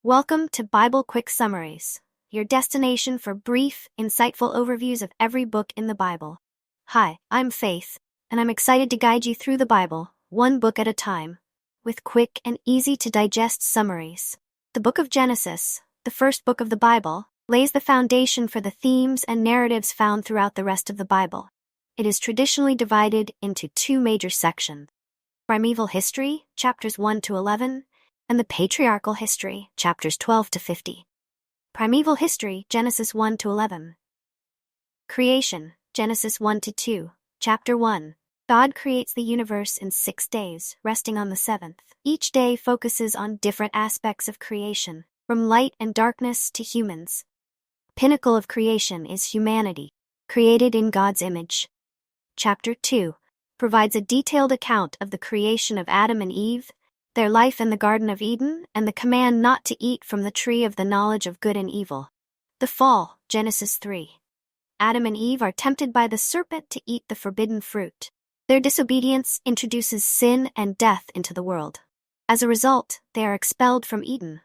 Welcome to Bible Quick Summaries, your destination for brief, insightful overviews of every book in the Bible. Hi, I'm Faith, and I'm excited to guide you through the Bible, one book at a time, with quick and easy-to-digest summaries. The book of Genesis, the first book of the Bible, lays the foundation for the themes and narratives found throughout the rest of the Bible. It is traditionally divided into two major sections: primeval history, chapters 1 to 11, and the patriarchal history, chapters 12 to 50. Primeval history, Genesis 1 to 11. Creation, Genesis 1 to 2, chapter 1. God creates the universe in 6 days, resting on the seventh. Each day focuses on different aspects of creation, from light and darkness to humans. Pinnacle of creation is humanity, created in God's image. Chapter 2 provides a detailed account of the creation of Adam and Eve, their life in the Garden of Eden, and the command not to eat from the tree of the knowledge of good and evil. The fall, Genesis 3. Adam and Eve are tempted by the serpent to eat the forbidden fruit. Their disobedience introduces sin and death into the world. As a result, they are expelled from Eden.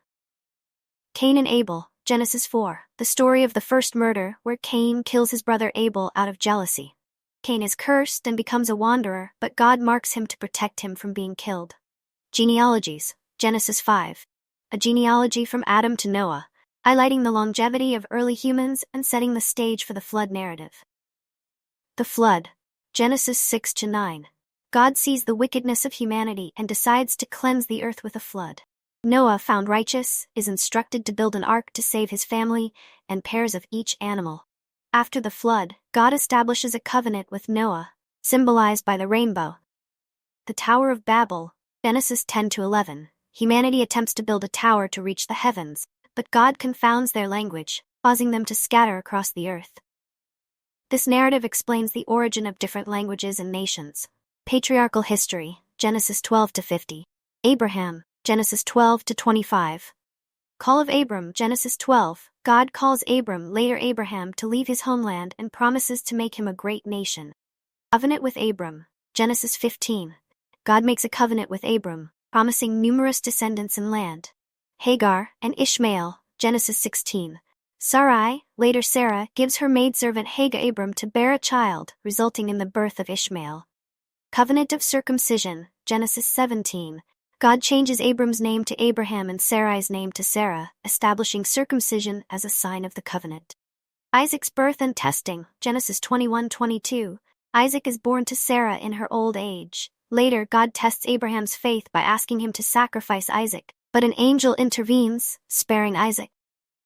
Cain and Abel, Genesis 4, the story of the first murder where Cain kills his brother Abel out of jealousy. Cain is cursed and becomes a wanderer, but God marks him to protect him from being killed. Genealogies, Genesis 5. A genealogy from Adam to Noah, highlighting the longevity of early humans and setting the stage for the flood narrative. The flood, Genesis 6 to 9. God sees the wickedness of humanity and decides to cleanse the earth with a flood. Noah, found righteous, is instructed to build an ark to save his family and pairs of each animal. After the flood, God establishes a covenant with Noah, symbolized by the rainbow. The Tower of Babel, Genesis 10 to 11. Humanity attempts to build a tower to reach the heavens, but God confounds their language, causing them to scatter across the earth. This narrative explains the origin of different languages and nations. Patriarchal history, Genesis 12 to 50. Abraham, Genesis 12 to 25. Call of Abram, Genesis 12. God calls Abram, later Abraham, to leave his homeland and promises to make him a great nation. Covenant with Abram, Genesis 15. God makes a covenant with Abram, promising numerous descendants and land. Hagar and Ishmael, Genesis 16. Sarai, later Sarah, gives her maidservant Hagar Abram to bear a child, resulting in the birth of Ishmael. Covenant of circumcision, Genesis 17. God changes Abram's name to Abraham and Sarai's name to Sarah, establishing circumcision as a sign of the covenant. Isaac's birth and testing, Genesis 21:22. Isaac is born to Sarah in her old age. Later, God tests Abraham's faith by asking him to sacrifice Isaac, but an angel intervenes, sparing Isaac.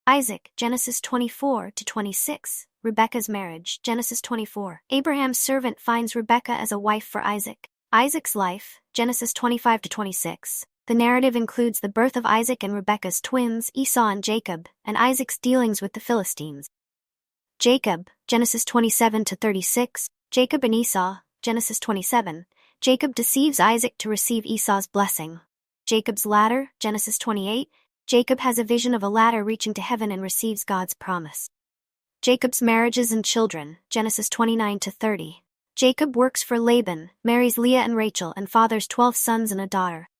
Isaac, Genesis 24 to 26. Rebekah's marriage, Genesis 24. Abraham's servant finds Rebekah as a wife for Isaac. Isaac's life, Genesis 25 to 26. The narrative includes the birth of Isaac and Rebekah's twins, Esau and Jacob, and Isaac's dealings with the Philistines. Jacob, Genesis 27 to 36. Jacob and Esau, Genesis 27. Jacob deceives Isaac to receive Esau's blessing. Jacob's ladder, Genesis 28. Jacob has a vision of a ladder reaching to heaven and receives God's promise. Jacob's marriages and children, Genesis 29 to 30. Jacob works for Laban, marries Leah and Rachel, and fathers 12 sons and a daughter.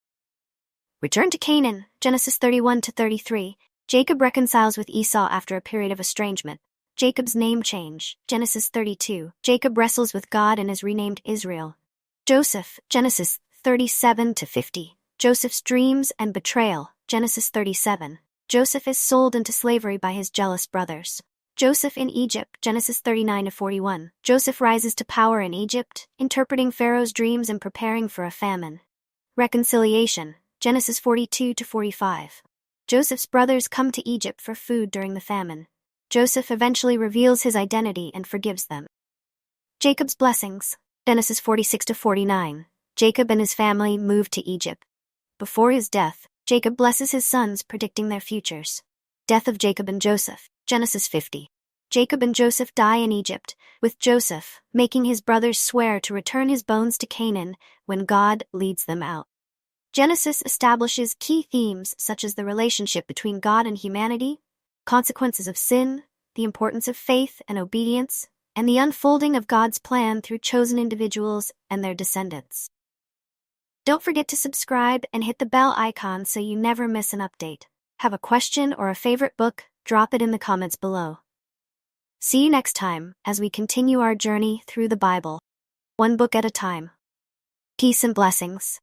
Return to Canaan, Genesis 31 to 33. Jacob reconciles with Esau after a period of estrangement. Jacob's name change, Genesis 32. Jacob wrestles with God and is renamed Israel. Joseph, Genesis 37 to 50. Joseph's dreams and betrayal, Genesis 37. Joseph is sold into slavery by his jealous brothers. Joseph in Egypt, Genesis 39 to 41. Joseph rises to power in Egypt, interpreting Pharaoh's dreams and preparing for a famine. Reconciliation, Genesis 42 to 45. Joseph's brothers come to Egypt for food during the famine. Joseph eventually reveals his identity and forgives them. Jacob's blessings, Genesis 46 to 49. Jacob and his family moved to Egypt. Before his death, Jacob blesses his sons, predicting their futures. Death of Jacob and Joseph, Genesis 50. Jacob and Joseph die in Egypt, with Joseph making his brothers swear to return his bones to Canaan when God leads them out. Genesis establishes key themes such as the relationship between God and humanity, consequences of sin, the importance of faith and obedience, and the unfolding of God's plan through chosen individuals and their descendants. Don't forget to subscribe and hit the bell icon so you never miss an update. Have a question or a favorite book? Drop it in the comments below. See you next time as we continue our journey through the Bible, one book at a time. Peace and blessings.